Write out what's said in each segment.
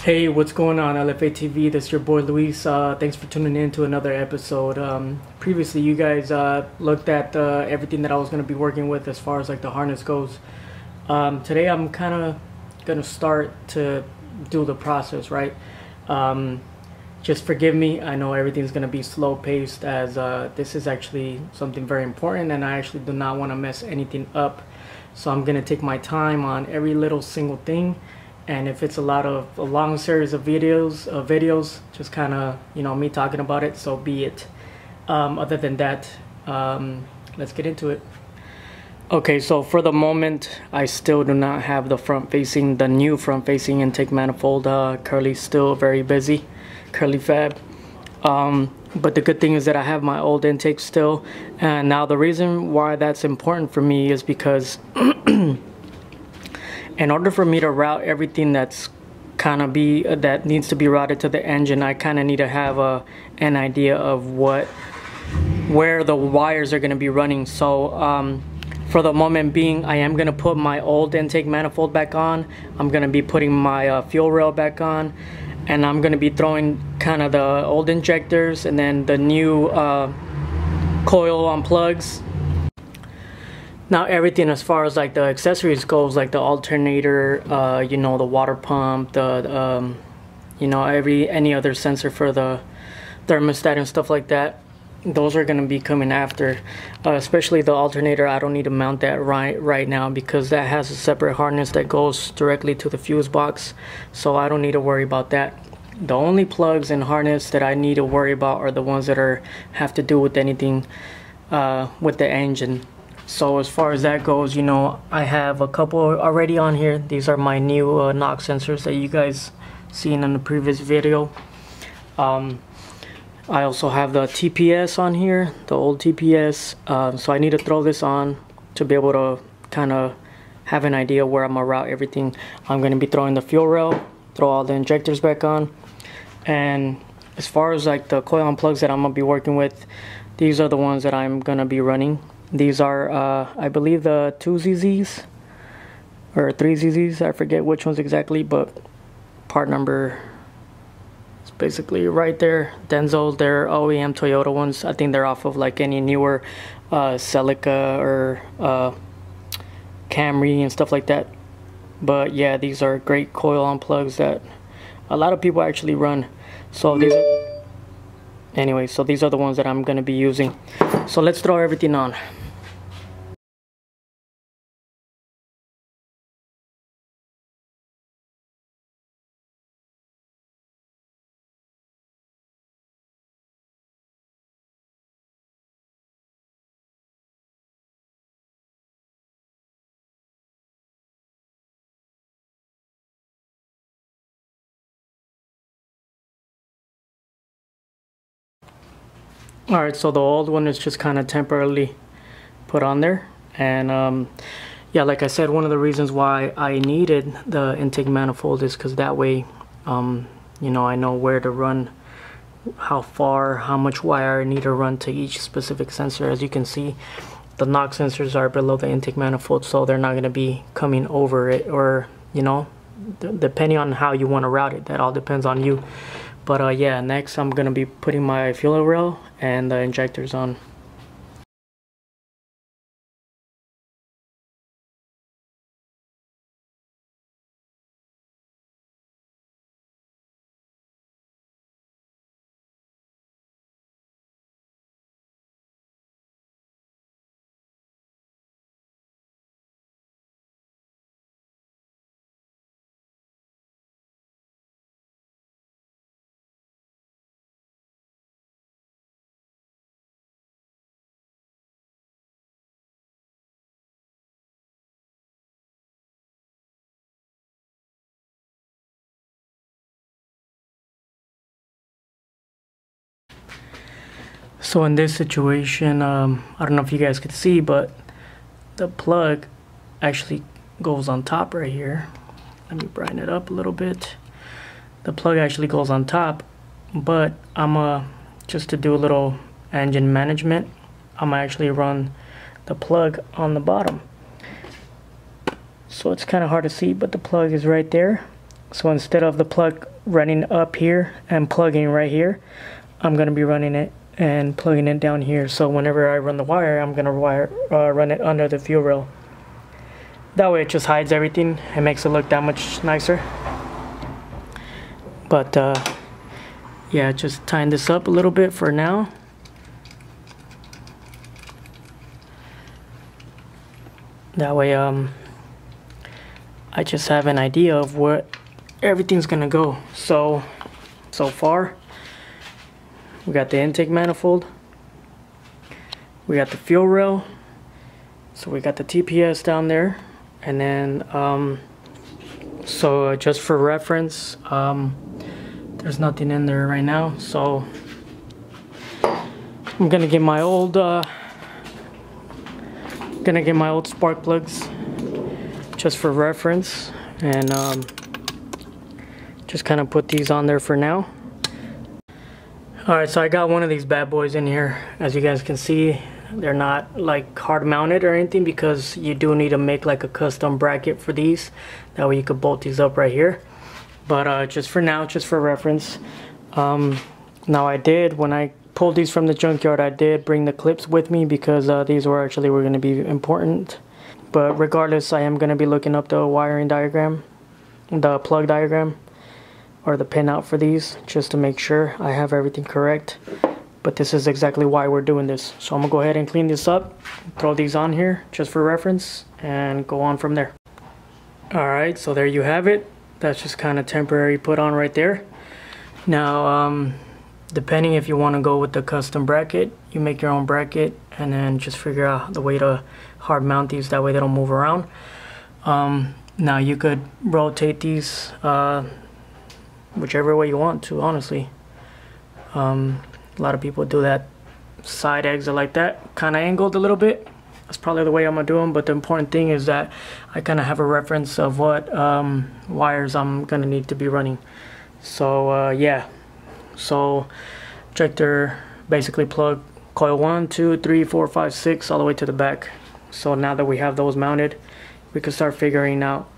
Hey, what's going on, LFATV? This is your boy Luis. Thanks for tuning in to another episode. Previously, you guys looked at everything that I was going to be working with as far as like the harness goes. Today, I'm kind of going to start to do the process, right? Just forgive me. I know everything's going to be slow paced as this is actually something very important, and I actually do not want to mess anything up. So I'm going to take my time on every little single thing. And if it's a long series of videos, just kind of, me talking about it, so be it. Other than that, let's get into it. Okay, so for the moment, I still do not have the new front-facing intake manifold. Currently still very busy, curly fab. But the good thing is that I have my old intake still. And now the reason why that's important for me is because in order for me to route everything that needs to be routed to the engine, I kind of need to have an idea of where the wires are going to be running. So for the moment being, I am going to put my old intake manifold back on. I'm going to be putting my fuel rail back on, and I'm going to be throwing kind of the old injectors and then the new coil on plugs. Now everything as far as like the accessories goes, like the alternator, the water pump, any other sensor for the thermostat and stuff like that, those are going to be coming after. Especially the alternator, I don't need to mount that right now because that has a separate harness that goes directly to the fuse box, so I don't need to worry about that. The only plugs and harness that I need to worry about are the ones that have to do with anything with the engine. So as far as that goes, I have a couple already on here. These are my new knock sensors that you guys seen in the previous video. I also have the TPS on here, the old TPS. So I need to throw this on to be able to kind of have an idea where I'm gonna route everything. I'm gonna be throwing the fuel rail, throw all the injectors back on. And as far as like the coil on plugs that I'm gonna be working with, these are the ones that I'm gonna be running. These are, I believe, the 2ZZs or 3ZZs. I forget which ones exactly, but part number is basically right there. Denso, they're OEM Toyota ones. I think they're off of like any newer Celica or Camry and stuff like that. But yeah, these are great coil on plugs that a lot of people actually run. So these are, anyway, so these are the ones that I'm going to be using. So let's throw everything on. Alright, so the old one is just kind of temporarily put on there. And yeah, like I said, one of the reasons why I needed the intake manifold is because that way, I know where to run, how far, how much wire I need to run to each specific sensor. As you can see, the knock sensors are below the intake manifold, so they're not going to be coming over it, or, depending on how you want to route it. That all depends on you. But yeah, next I'm going to be putting my fuel rail and the injectors on. So in this situation, I don't know if you guys could see, but the plug actually goes on top right here. Let me brighten it up a little bit. The plug actually goes on top, but just to do a little engine management, I'm gonna actually run the plug on the bottom. So it's kind of hard to see, but the plug is right there. So instead of the plug running up here and plugging right here, I'm going to be running it and plugging it down here. So whenever I run the wire, I'm going to run it under the fuel rail. That way it just hides everything and makes it look that much nicer. But yeah, just tying this up a little bit for now. That way I just have an idea of where everything's gonna go. So far we got the intake manifold, we got the fuel rail, so we got the TPS down there, and then so just for reference, there's nothing in there right now, so I'm gonna get my old spark plugs just for reference, and just kind of put these on there for now. Alright, so I got one of these bad boys in here. As you guys can see, they're not like hard mounted or anything, because you do need to make like a custom bracket for these. That way you could bolt these up right here. But just for now, just for reference. Now I did, when I pulled these from the junkyard, I did bring the clips with me, because these were going to be important. But regardless, I am going to be looking up the wiring diagram, the plug diagram, or the pin out for these, just to make sure I have everything correct. But this is exactly why we're doing this. So I'm gonna go ahead and clean this up, throw these on here just for reference, and go on from there. Alright, so there you have it. That's just kind of temporary put on right there. Now depending if you want to go with the custom bracket, you make your own bracket and then just figure out the way to hard mount these, that way they don't move around. Now you could rotate these whichever way you want to, honestly. A lot of people do that side exit like that, kind of angled a little bit. That's probably the way I'm gonna do them, but the important thing is that I kind of have a reference of what wires I'm gonna need to be running. So yeah, so injector basically plug coil 1, 2, 3, 4, 5, 6 all the way to the back. So now that we have those mounted, we can start figuring out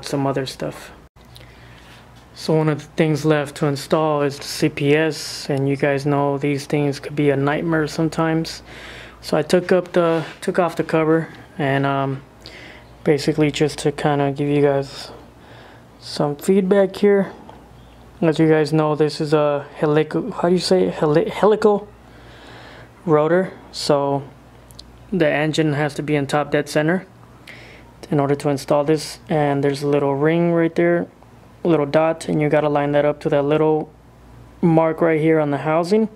some other stuff. So one of the things left to install is the CPS, and you guys know these things could be a nightmare sometimes. So I took off the cover, and basically just to kind of give you guys some feedback here. As you guys know, this is a helical rotor, so the engine has to be in top dead center in order to install this. And there's a little ring right there, a little dot, and you got to line that up to that little mark right here on the housing.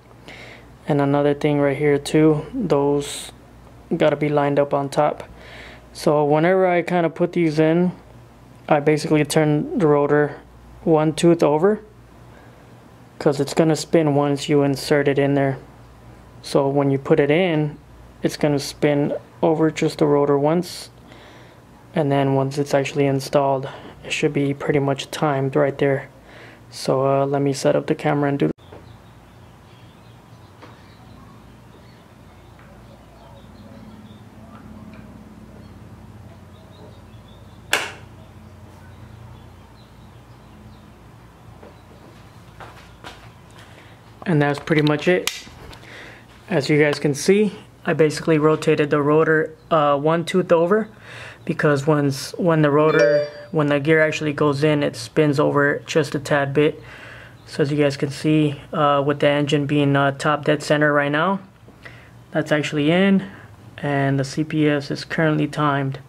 And another thing right here too, those got to be lined up on top. So whenever I kind of put these in, I basically turn the rotor one tooth over, because it's going to spin once you insert it in there. So when you put it in, it's going to spin over just the rotor once, and then once it's actually installed, it should be pretty much timed right there. So let me set up the camera and do. And that's pretty much it. As you guys can see, I basically rotated the rotor one tooth over, because when the gear actually goes in, it spins over just a tad bit. So as you guys can see, with the engine being top dead center right now, that's actually in, and the CPS is currently timed.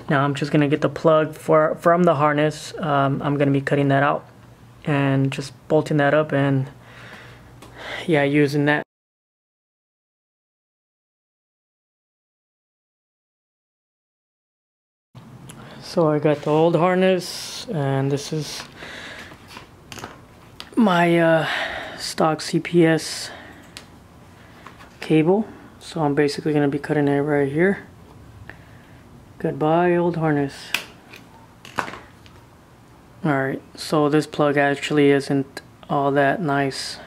Now I'm just gonna get the plug from the harness. I'm gonna be cutting that out and just bolting that up, and yeah, using that. So I got the old harness, and this is my stock CPS cable. So I'm basically going to be cutting it right here. Goodbye, old harness. Alright, so this plug actually isn't all that nice,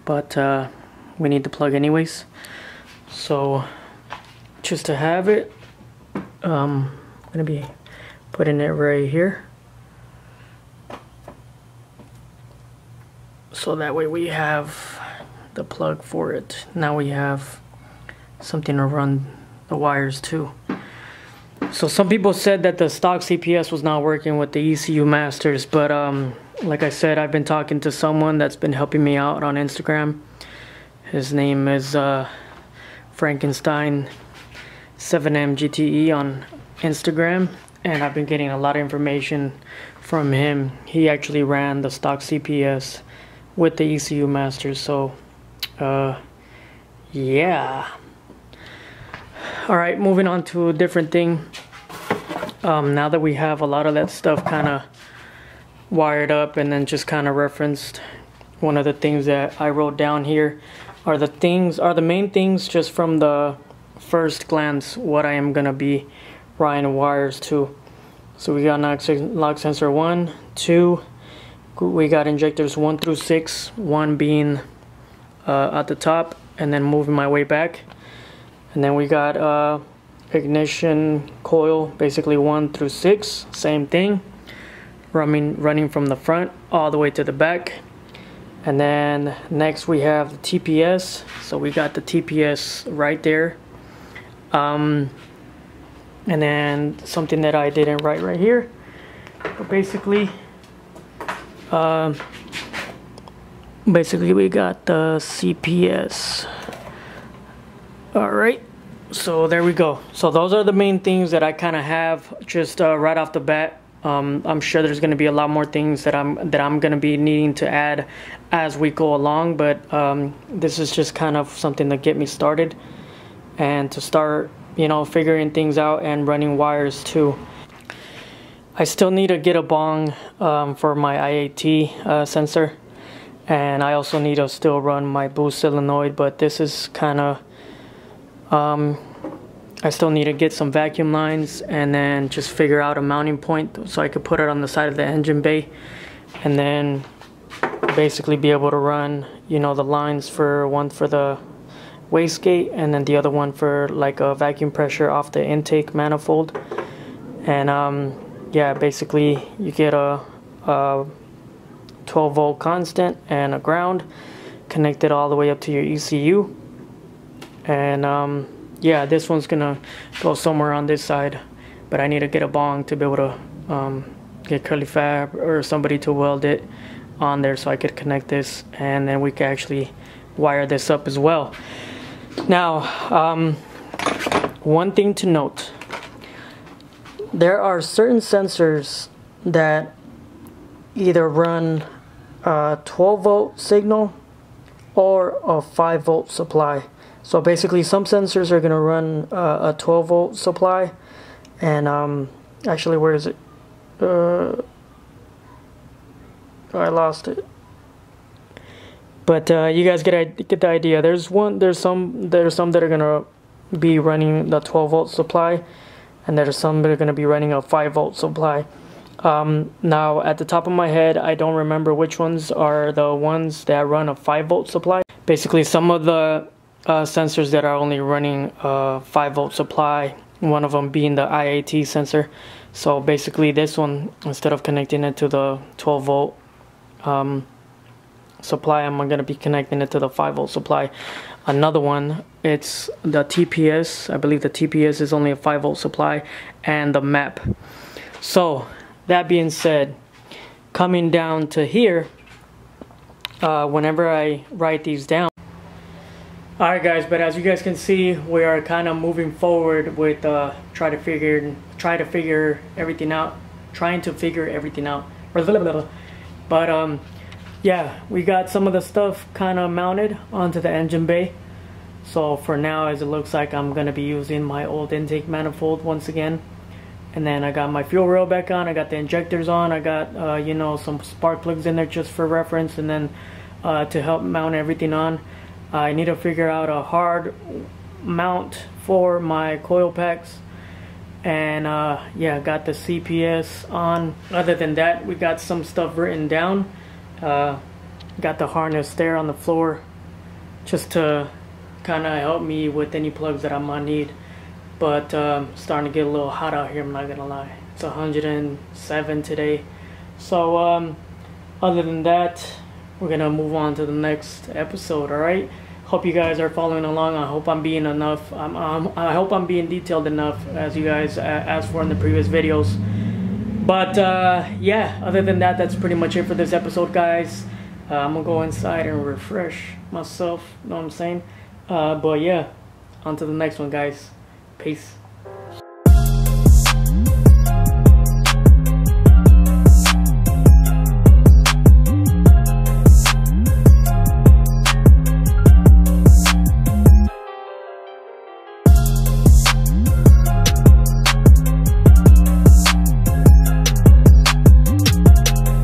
but we need the plug anyways. So just to have it, I'm going to be putting it right here. so that way we have the plug for it. Now we have something to run the wires to. So some people said that the stock CPS was not working with the ECU masters, but like I said, I've been talking to someone that's been helping me out on Instagram. His name is Frankenstein 7M GTE on Instagram, and I've been getting a lot of information from him. He actually ran the stock CPS with the ECU masters, so yeah. Alright, moving on to a different thing. Now that we have a lot of that stuff kind of wired up and then just kind of referenced, one of the things that I wrote down here are the main things just from the first glance what I am gonna be running wires to. So we got lock sensor 1, 2, we got injectors 1 through 6, 1 being at the top and then moving my way back. And then we got ignition coil, basically 1 through 6, same thing, running from the front all the way to the back. And then next we have the TPS, so we got the TPS right there. And then something that I didn't write right here, but basically we got the CPS. Alright, so there we go. So those are the main things that I kind of have just right off the bat. I'm sure there's going to be a lot more things that I'm going to be needing to add as we go along, but this is just kind of something to get me started and to start, you know, figuring things out and running wires too. I still need to get a bong for my IAT sensor, and I also need to still run my boost solenoid, but this is kind of I still need to get some vacuum lines and then just figure out a mounting point so I could put it on the side of the engine bay, and then basically be able to run, you know, the lines for one for the wastegate and then the other one for like a vacuum pressure off the intake manifold. And yeah, basically you get a 12 volt constant and a ground connected all the way up to your ECU. And yeah, this one's gonna go somewhere on this side, but I need to get a bong to be able to get curly fab or somebody to weld it on there so I could connect this, and then we can actually wire this up as well. Now, one thing to note, there are certain sensors that either run a 12 volt signal or a 5 volt supply. So basically some sensors are going to run a 12 volt supply, and actually, where is it? I lost it. But you guys get the idea. There's some that are going to be running the 12 volt supply, and there's some that are going to be running a 5 volt supply. Now at the top of my head, I don't remember which ones are the ones that run a 5 volt supply. Basically, some of the sensors that are only running a 5 volt supply, one of them being the IAT sensor. So basically this one, instead of connecting it to the 12 volt supply, I'm going to be connecting it to the 5 volt supply. Another one, it's the TPS. I believe the TPS is only a 5 volt supply, and the MAP. So that being said, coming down to here, whenever I write these down. Alright guys, but as you guys can see, we are kind of moving forward with trying to figure everything out. But yeah, we got some of the stuff kind of mounted onto the engine bay. So for now, as it looks like, I'm going to be using my old intake manifold once again. And then I got my fuel rail back on, I got the injectors on, I got you know, some spark plugs in there just for reference, and then to help mount everything on, I need to figure out a hard mount for my coil packs. And yeah, got the CPS on. Other than that, we got some stuff written down. Got the harness there on the floor just to kind of help me with any plugs that I might need. But starting to get a little hot out here, I'm not gonna lie. It's 107 today. So other than that, we're gonna move on to the next episode. All right. Hope you guys are following along. I hope I'm being enough. I hope I'm being detailed enough as you guys asked for in the previous videos. But yeah, other than that, that's pretty much it for this episode, guys. I'm gonna go inside and refresh myself. Know what I'm saying? But yeah, on to the next one, guys. Peace.